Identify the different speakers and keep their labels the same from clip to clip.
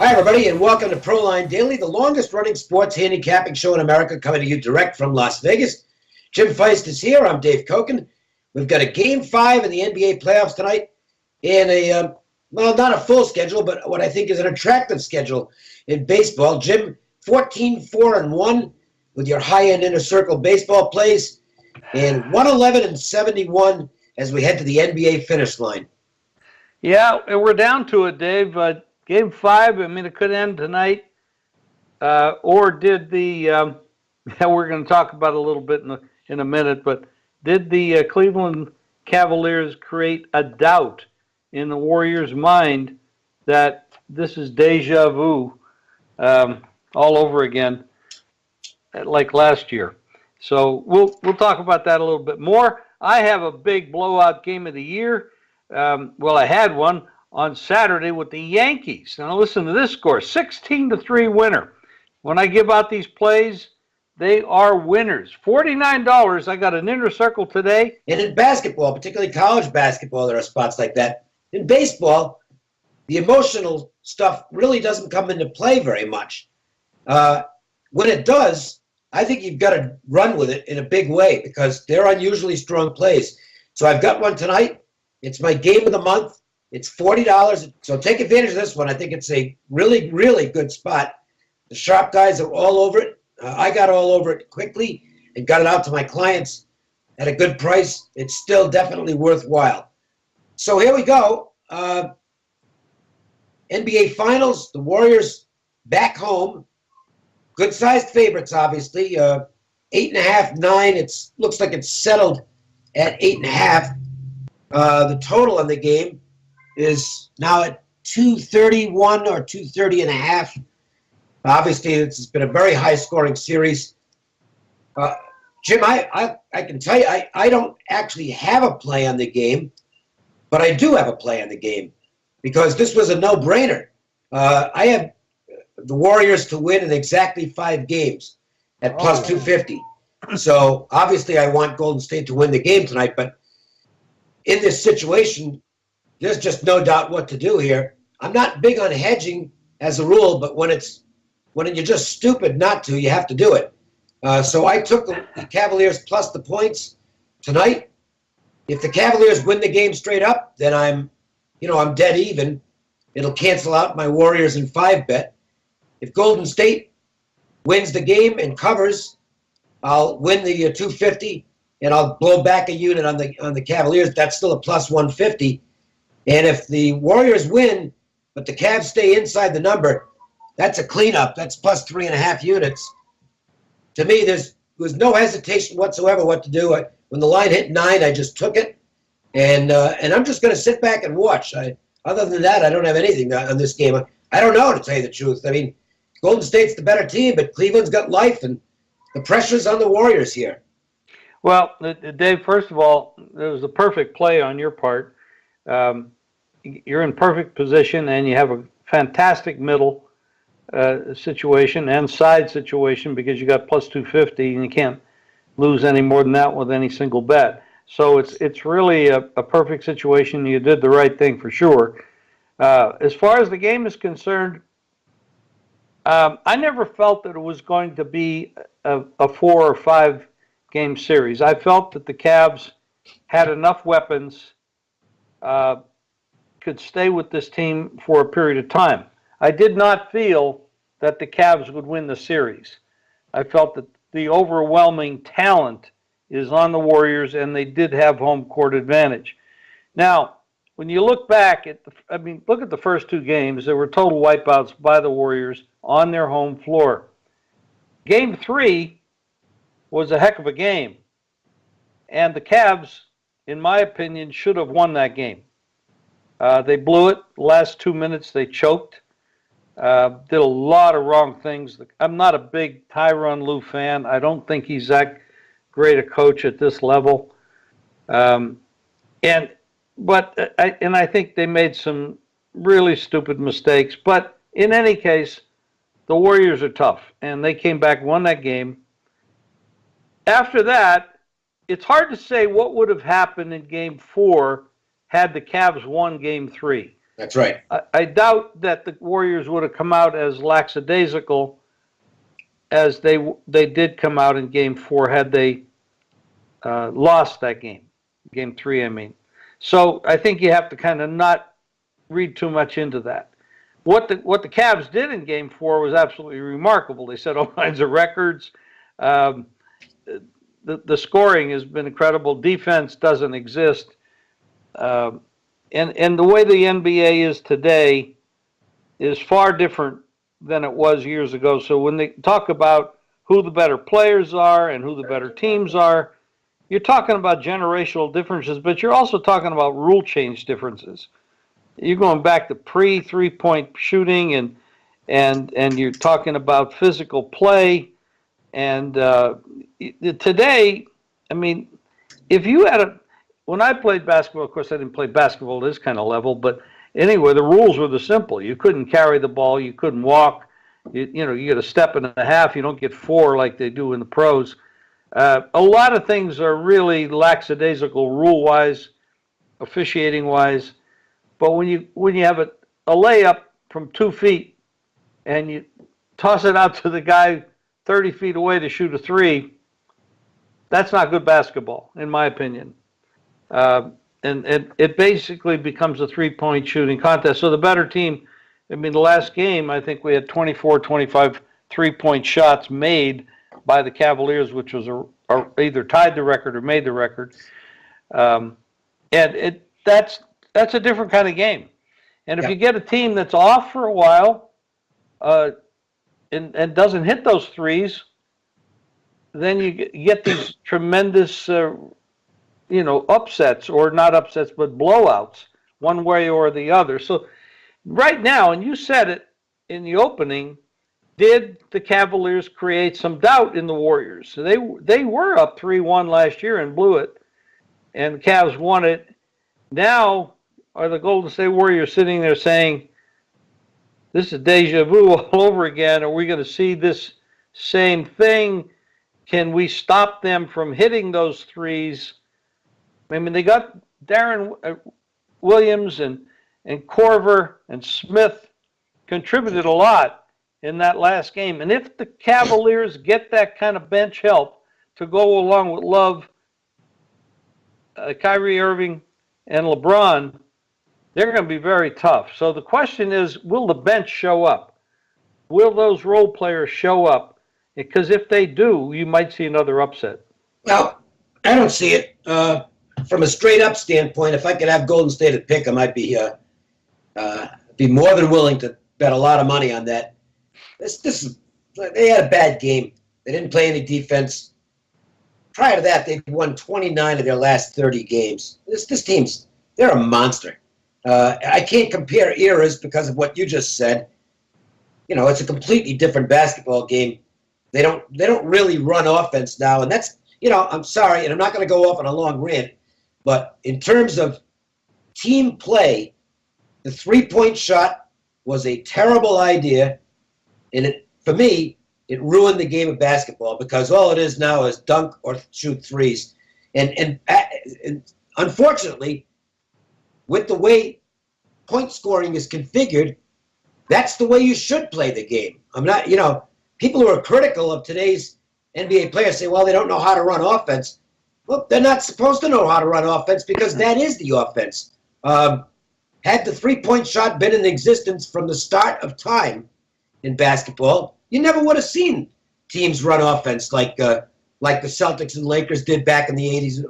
Speaker 1: Hi, everybody, and welcome to Proline Daily, the longest-running sports handicapping show in America, coming to you direct from Las Vegas. Jim Feist is here. I'm Dave Koken. We've got a Game 5 in the NBA playoffs tonight, and not a full schedule, but what I think is an attractive schedule in baseball. Jim, 14-4-1 with your high-end inner circle baseball plays, and 111-71 as we head to the NBA finish line.
Speaker 2: Yeah, and we're down to it, Dave. Game 5, I mean, it could end tonight. Or did the, we're going to talk about it a little bit in a minute, but did the Cleveland Cavaliers create a doubt in the Warriors' mind that this is deja vu all over again, like last year? So we'll talk about that a little bit more. I have a big blowout game of the year. I had one on Saturday with the Yankees. Now listen to this score, 16-3 winner. When I give out these plays, they are winners. $49. I got an inner circle today.
Speaker 1: And in basketball, particularly college basketball, there are spots like that. In baseball, the emotional stuff really doesn't come into play very much. When it does, I think you've got to run with it in a big way because they're unusually strong plays. So I've got one tonight. It's my game of the month. It's $40. So take advantage of this one. I think it's a really, really good spot. The sharp guys are all over it. I got all over it quickly and got it out to my clients at a good price. It's still definitely worthwhile. So here we go. NBA Finals, the Warriors back home. Good-sized favorites, obviously. 8.5, 9. It looks like it's settled at 8.5. The total on the game is now at 231 or 230.5. Obviously, it's been a very high-scoring series. Jim, I can tell you, I don't actually have a play on the game, but I do have a play on the game because this was a no-brainer. I have the Warriors to win in exactly 5 games at plus 250. So, obviously, I want Golden State to win the game tonight, but in this situation, there's just no doubt what to do here. I'm not big on hedging as a rule, but when you're just stupid not to, you have to do it. So I took the Cavaliers plus the points tonight. If the Cavaliers win the game straight up, then I'm dead even. It'll cancel out my Warriors in 5 bet. If Golden State wins the game and covers, I'll win the 250 and I'll blow back a unit on the Cavaliers. That's still a plus 150. And if the Warriors win, but the Cavs stay inside the number, that's a cleanup. That's plus 3.5 units. To me, there was no hesitation whatsoever what to do. When the line hit 9, I just took it, and I'm just going to sit back and watch. Other than that, I don't have anything on this game. I don't know, to tell you the truth. I mean, Golden State's the better team, but Cleveland's got life, and the pressure's on the Warriors here.
Speaker 2: Well, Dave, first of all, it was a perfect play on your part. You're in perfect position, and you have a fantastic middle situation and side situation because you got plus 250, and you can't lose any more than that with any single bet. So it's really a perfect situation. You did the right thing for sure. As far as the game is concerned, I never felt that it was going to be a 4 or 5 game series. I felt that the Cavs had enough weapons, could stay with this team for a period of time. I did not feel that the Cavs would win the series. I felt that the overwhelming talent is on the Warriors, and they did have home court advantage. Now, when you look back look at the first 2 games. There were total wipeouts by the Warriors on their home floor. Game 3 was a heck of a game, and the Cavs, in my opinion, should have won that game. They blew it. The last 2 minutes, they choked. Did a lot of wrong things. I'm not a big Tyronn Lue fan. I don't think he's that great a coach at this level. And I think they made some really stupid mistakes. But in any case, the Warriors are tough, and they came back, won that game. After that, it's hard to say what would have happened in Game 4 had the Cavs won Game 3.
Speaker 1: That's right.
Speaker 2: I doubt that the Warriors would have come out as lackadaisical as they did come out in Game 4 had they lost that game, Game 3, I mean. So I think you have to kind of not read too much into that. What the Cavs did in Game 4 was absolutely remarkable. They set all kinds of records. The scoring has been incredible. Defense doesn't exist. And the way the NBA is today is far different than it was years ago. So when they talk about who the better players are and who the better teams are, you're talking about generational differences, but you're also talking about rule change differences. You're going back to pre-3-point shooting, and you're talking about physical play. And today, I mean, if you had when I played basketball, of course I didn't play basketball at this kind of level, but anyway, the rules were the simple. You couldn't carry the ball, you couldn't walk. You get a step and a half. You don't get 4 like they do in the pros. A lot of things are really lackadaisical rule-wise, officiating-wise. But when you have a layup from 2 feet and you toss it out to the guy 30 feet away to shoot a 3, that's not good basketball, in my opinion. And it basically becomes a 3-point shooting contest. So the better team, I mean, the last game, I think we had 24, 25 3-point shots made by the Cavaliers, which was either tied the record or made the record. And that's a different kind of game. And if you get a team that's off for a while and doesn't hit those threes, then you get these tremendous, upsets, or not upsets, but blowouts, one way or the other. So right now, and you said it in the opening, did the Cavaliers create some doubt in the Warriors? So they were up 3-1 last year and blew it, and the Cavs won it. Now are the Golden State Warriors sitting there saying, this is deja vu all over again? Are we going to see this same thing? Can we stop them from hitting those threes? I mean, they got Darren Williams and Korver and Smith contributed a lot in that last game. And if the Cavaliers get that kind of bench help to go along with Love, Kyrie Irving, and LeBron, they're going to be very tough. So the question is, will the bench show up? Will those role players show up? Because if they do, you might see another upset.
Speaker 1: Well, I don't see it. From a straight-up standpoint, if I could have Golden State at pick, I might be more than willing to bet a lot of money on that. They had a bad game. They didn't play any defense. Prior to that, they've won 29 of their last 30 games. This team's, they're a monster. I can't compare eras because of what you just said. It's a completely different basketball game. They don't really run offense now, and that's, I'm sorry, and I'm not going to go off on a long rant, but in terms of team play, the 3-point shot was a terrible idea, and for me, it ruined the game of basketball because all it is now is dunk or shoot threes. And unfortunately, with the way point scoring is configured, that's the way you should play the game. I'm not, people who are critical of today's NBA players say, well, they don't know how to run offense. Well, they're not supposed to know how to run offense because that is the offense. Had the 3-point shot been in existence from the start of time in basketball, you never would have seen teams run offense like the Celtics and Lakers did back in the 80s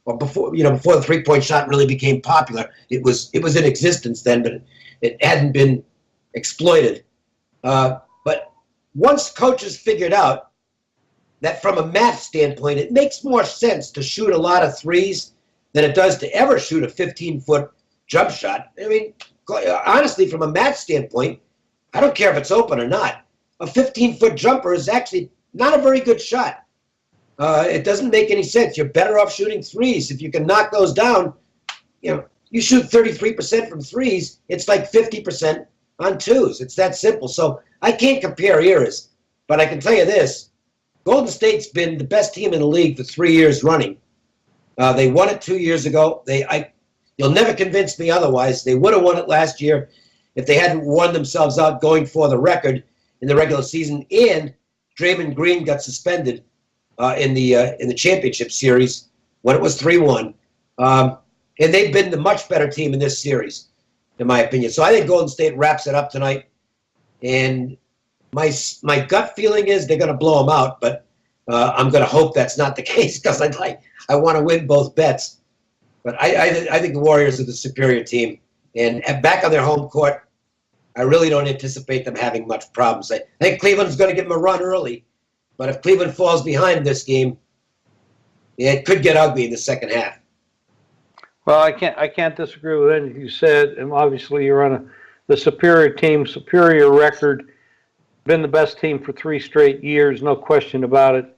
Speaker 1: or before, before the 3-point shot really became popular. It was in existence then, but it hadn't been exploited. But once coaches figured out that from a math standpoint, it makes more sense to shoot a lot of threes than it does to ever shoot a 15-foot jump shot. I mean, honestly, from a math standpoint, I don't care if it's open or not. A 15-foot jumper is actually not a very good shot. It doesn't make any sense. You're better off shooting threes. If you can knock those down, you shoot 33% from threes, it's like 50% on twos. It's that simple. So I can't compare eras, but I can tell you this. Golden State's been the best team in the league for 3 years running. They won it 2 years ago. You'll never convince me otherwise. They would have won it last year if they hadn't worn themselves out going for the record in the regular season, and Draymond Green got suspended in the championship series when it was 3-1. And they've been the much better team in this series, in my opinion. So I think Golden State wraps it up tonight. And my gut feeling is they're going to blow them out, but I'm going to hope that's not the case because I want to win both bets. But I think the Warriors are the superior team. And back on their home court, I really don't anticipate them having much problems. I think Cleveland's going to give them a run early. But if Cleveland falls behind this game, it could get ugly in the second half.
Speaker 2: Well, I can't disagree with anything you said. And obviously, you're on the superior team, superior record, been the best team for 3 straight years, no question about it.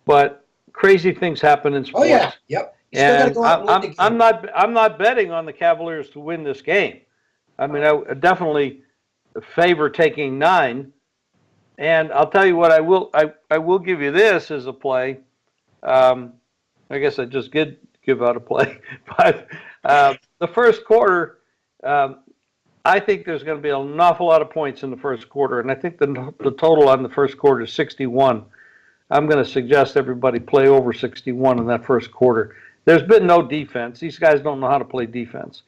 Speaker 2: But crazy things happen in sports.
Speaker 1: Oh yeah, yep.
Speaker 2: And I'm not betting on the Cavaliers to win this game. I mean, I definitely favor taking 9. And I'll tell you what, I will give you this as a play. I guess I just did give out a play. But the first quarter, I think there's going to be an awful lot of points in the first quarter. And I think the total on the first quarter is 61. I'm going to suggest everybody play over 61 in that first quarter. There's been no defense. These guys don't know how to play defense.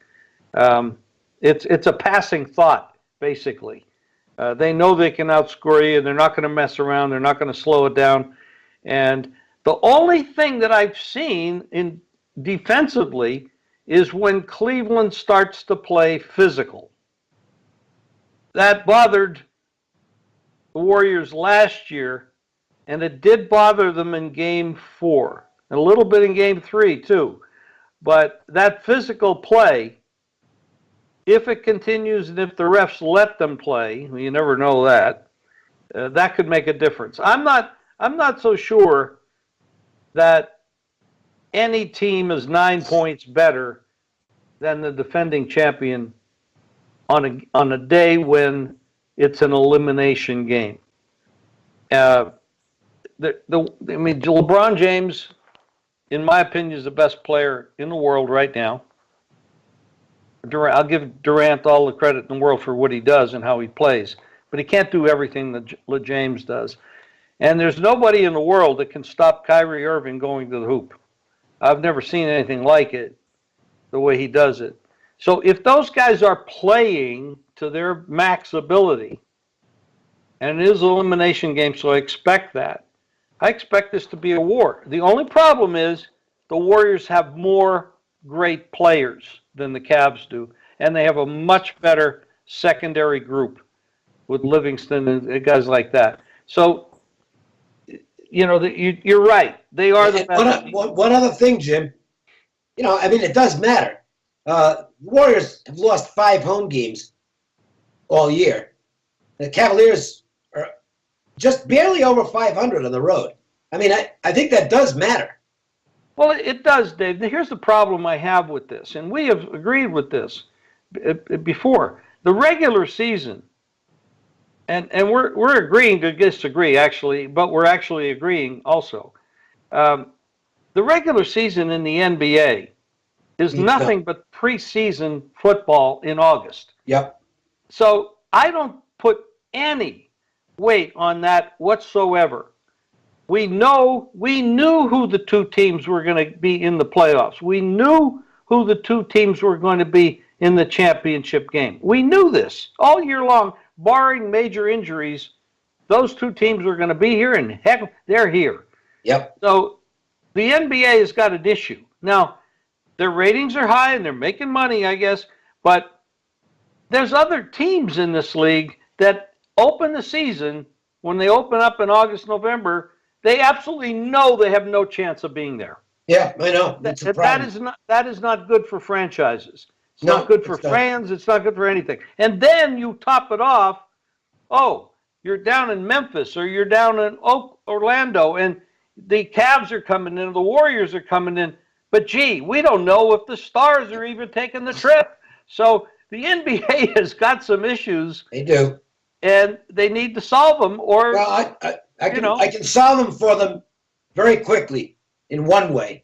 Speaker 2: It's a passing thought, basically. They know they can outscore you, and they're not going to mess around. They're not going to slow it down. And the only thing that I've seen in defensively is when Cleveland starts to play physical. That bothered the Warriors last year, and it did bother them in Game 4, and a little bit in Game 3 too. But that physical play, if it continues and if the refs let them play, you never know that, that could make a difference. I'm not so sure that any team is 9 points better than the defending champion on a day when it's an elimination game. LeBron James, in my opinion, is the best player in the world right now. I'll give Durant all the credit in the world for what he does and how he plays, but he can't do everything that James does. And there's nobody in the world that can stop Kyrie Irving going to the hoop. I've never seen anything like it, the way he does it. So if those guys are playing to their max ability, and it is an elimination game, so I expect that. I expect this to be a war. The only problem is the Warriors have more great players than the Cavs do, and they have a much better secondary group with Livingston and guys like that. So, you're right. They are the best.
Speaker 1: One other thing, Jim. It does matter. The Warriors have lost 5 home games all year. The Cavaliers are just barely over 500 on the road. I think that does matter.
Speaker 2: Well, it does, Dave. Here's the problem I have with this, and we have agreed with this before. The regular season, and we're agreeing to disagree, actually, but we're actually agreeing also. The regular season in the NBA is nothing but preseason football in August.
Speaker 1: Yep.
Speaker 2: So I don't put any weight on that whatsoever. We knew who the 2 teams were going to be in the playoffs. We knew who the 2 teams were going to be in the championship game. We knew this all year long, barring major injuries. Those 2 teams were going to be here, and heck, they're here.
Speaker 1: Yep.
Speaker 2: So the NBA has got an issue. Now, their ratings are high, and they're making money, I guess, but there's other teams in this league that open the season, when they open up in August, November, they absolutely know they have no chance of being there.
Speaker 1: Yeah, I know.
Speaker 2: That is not good for franchises. It's not good for fans. It's not good for anything. And then you top it off. Oh, you're down in Memphis or you're down in Orlando, and the Cavs are coming in, the Warriors are coming in. But gee, we don't know if the Stars are even taking the trip. So the NBA has got some issues.
Speaker 1: They do.
Speaker 2: And they need to solve them, or
Speaker 1: I can solve them for them very quickly in one way.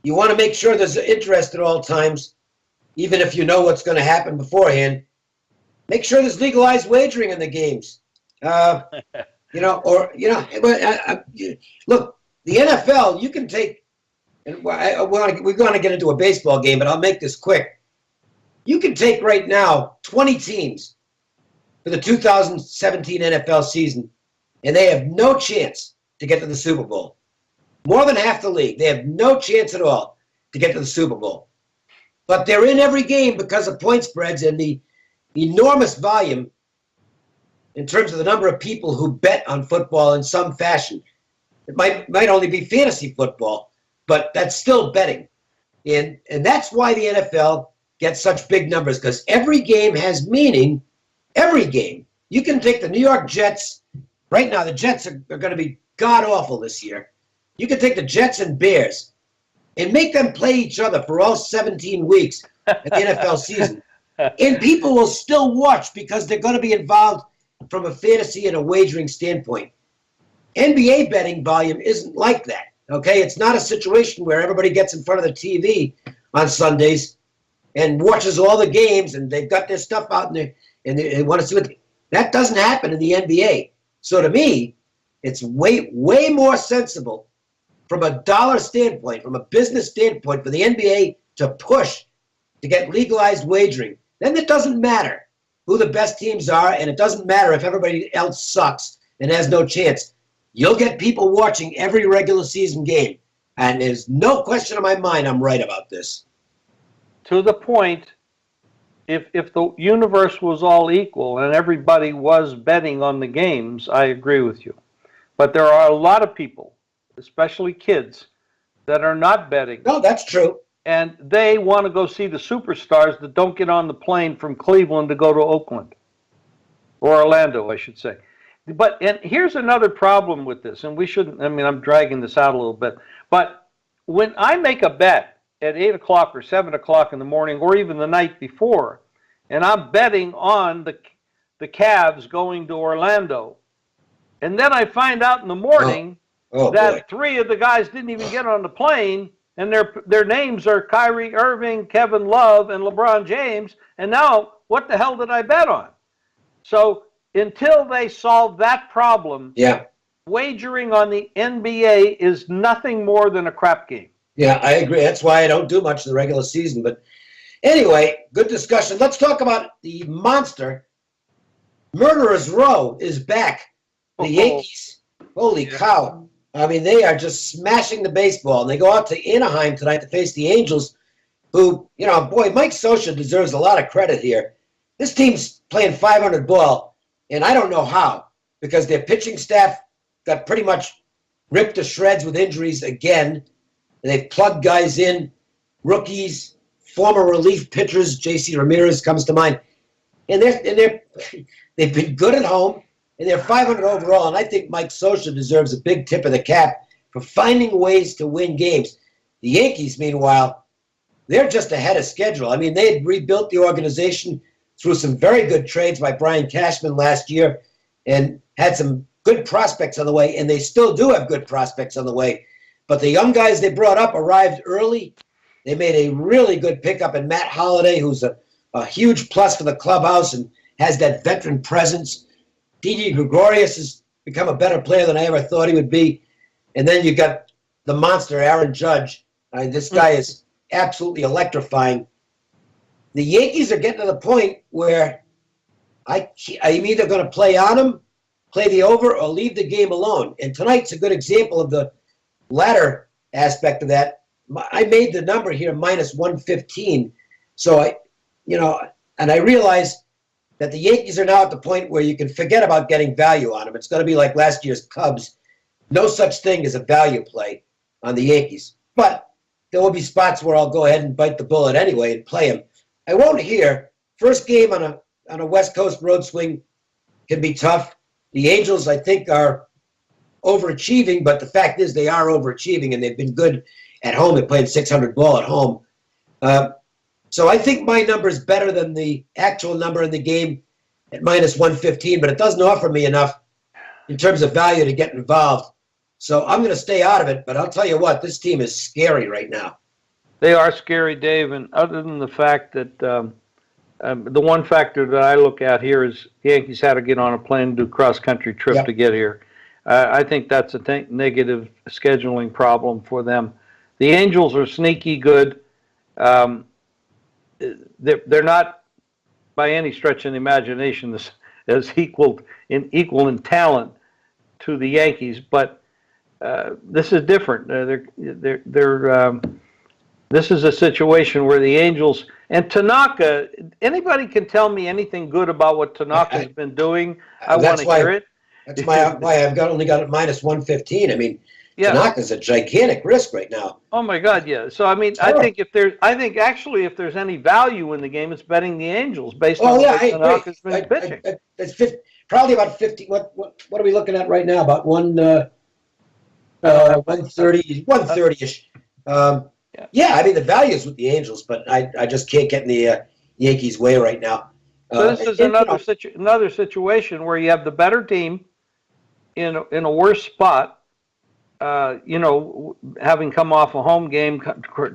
Speaker 1: You want to make sure there's interest at all times, even if you know what's going to happen beforehand. Make sure there's legalized wagering in the games. Look, the NFL, you can take, and we're going to get into a baseball game, but I'll make this quick. You can take right now 20 teams for the 2017 NFL season, and they have no chance to get to the Super Bowl. More than half the league, they have no chance at all to get to the Super Bowl. But they're in every game because of point spreads and the enormous volume in terms of the number of people who bet on football in some fashion. It might only be fantasy football, but that's still betting. And that's why the NFL gets such big numbers, because every game has meaning. Every game. You can take the New York Jets. Right now, the Jets are going to be god-awful this year. You can take the Jets and Bears and make them play each other for all 17 weeks of the NFL season. And people will still watch because they're going to be involved from a fantasy and a wagering standpoint. NBA betting volume isn't like that, okay? It's not a situation where everybody gets in front of the TV on Sundays and watches all the games and they've got their stuff out and they want to see what that doesn't happen in the NBA. So to me, it's way more sensible from a dollar standpoint, from a business standpoint, for the NBA to push to get legalized wagering. Then it doesn't matter who the best teams are, and it doesn't matter if everybody else sucks and has no chance. You'll get people watching every regular season game, and there's no question in my mind I'm right about this.
Speaker 2: To the point, if the universe was all equal and everybody was betting on the games, I agree with you. But there are a lot of people, especially kids, that are not betting.
Speaker 1: No, that's true.
Speaker 2: And they want to go see the superstars that don't get on the plane from Cleveland to go to Oakland. Or Orlando, I should say. And here's another problem with this, and we shouldn't, I'm dragging this out a little bit, but when I make a bet at 8 o'clock or 7 o'clock in the morning, or even the night before, and I'm betting on the Cavs going to Orlando, and then I find out in the morning that 3 of the guys didn't even get on the plane, and their names are Kyrie Irving, Kevin Love, and LeBron James, and now what the hell did I bet on? So until they solve that problem, wagering on the NBA is nothing more than a crap game.
Speaker 1: Yeah, I agree. That's why I don't do much in the regular season. But anyway, good discussion. Let's talk about the monster. Murderer's Row is back. The Yankees, holy cow. They are just smashing the baseball. And they go out to Anaheim tonight to face the Angels, who, Mike Scioscia deserves a lot of credit here. This team's playing .500 ball, and I don't know how, because their pitching staff got pretty much ripped to shreds with injuries again. They've plugged guys in, rookies, former relief pitchers. J.C. Ramirez comes to mind. And they've been good at home, and they're .500 overall. And I think Mike Scioscia deserves a big tip of the cap for finding ways to win games. The Yankees, meanwhile, they're just ahead of schedule. They had rebuilt the organization through some very good trades by Brian Cashman last year and had some good prospects on the way, and they still do have good prospects on the way. But the young guys they brought up arrived early. They made a really good pickup in Matt Holliday, who's a huge plus for the clubhouse and has that veteran presence. Didi Gregorius has become a better player than I ever thought he would be. And then you got the monster, Aaron Judge. This guy is absolutely electrifying. The Yankees are getting to the point where I'm either going to play on them, play the over, or leave the game alone. And tonight's a good example of the latter aspect of that. I made the number here minus 115. So I realize that the Yankees are now at the point where you can forget about getting value on them. It's going to be like last year's Cubs. No such thing as a value play on the Yankees. But there will be spots where I'll go ahead and bite the bullet anyway and play them. I won't here. First game on a West Coast road swing can be tough. The Angels, I think, are overachieving, but the fact is they are overachieving, and they've been good at home. They played .600 ball at home. So I think my number is better than the actual number in the game at minus 115, but it doesn't offer me enough in terms of value to get involved. So I'm going to stay out of it, but I'll tell you what, this team is scary right now.
Speaker 2: They are scary, Dave, and other than the fact that the one factor that I look at here is the Yankees had to get on a plane and do cross-country trip
Speaker 1: Yep.
Speaker 2: to get here. I think that's a negative scheduling problem for them. The Angels are sneaky good. They're not by any stretch of the imagination as equal in talent to the Yankees, but this is different. This is a situation where the Angels and Tanaka. Anybody can tell me anything good about what Tanaka's been doing. I want to hear it.
Speaker 1: That's why I've only got it minus 115. I mean,
Speaker 2: Yeah.
Speaker 1: Tanaka's a gigantic risk right now.
Speaker 2: Oh my God, yeah. So I mean, I think if there's any value in the game, it's betting the Angels based on what Tanaka's been pitching.
Speaker 1: It's probably about 50. What are we looking at right now? About 130, 130ish. Yeah, I mean the value is with the Angels, but I just can't get in the Yankees' way right now.
Speaker 2: So this is another situation where you have the better team in a worse spot. Having come off a home game,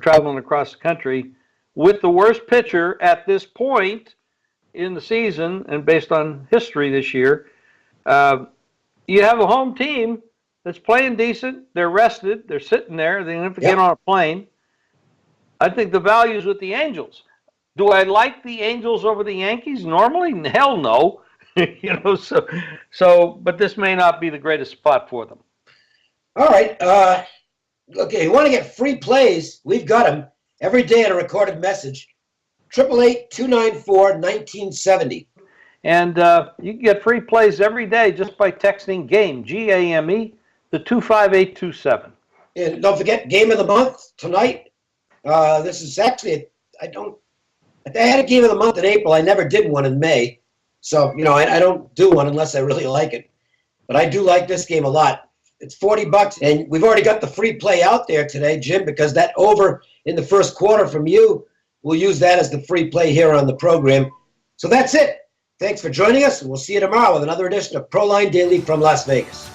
Speaker 2: traveling across the country, with the worst pitcher at this point in the season, and based on history this year, you have a home team that's playing decent. They're rested. They're sitting there. They don't have to get on a plane. I think the value is with the Angels. Do I like the Angels over the Yankees normally? Hell no. But this may not be the greatest spot for them.
Speaker 1: All right. Okay, you want to get free plays? We've got them every day in a recorded message. 888-294-1970. And
Speaker 2: you can get free plays every day just by texting GAME, GAME, to 25827.
Speaker 1: And don't forget, game of the month tonight. This is actually, I had a game of the month in April. I never did one in May. So, I don't do one unless I really like it. But I do like this game a lot. It's $40, and we've already got the free play out there today, Jim, because that over in the first quarter from you, we'll use that as the free play here on the program. So that's it. Thanks for joining us, and we'll see you tomorrow with another edition of Proline Daily from Las Vegas.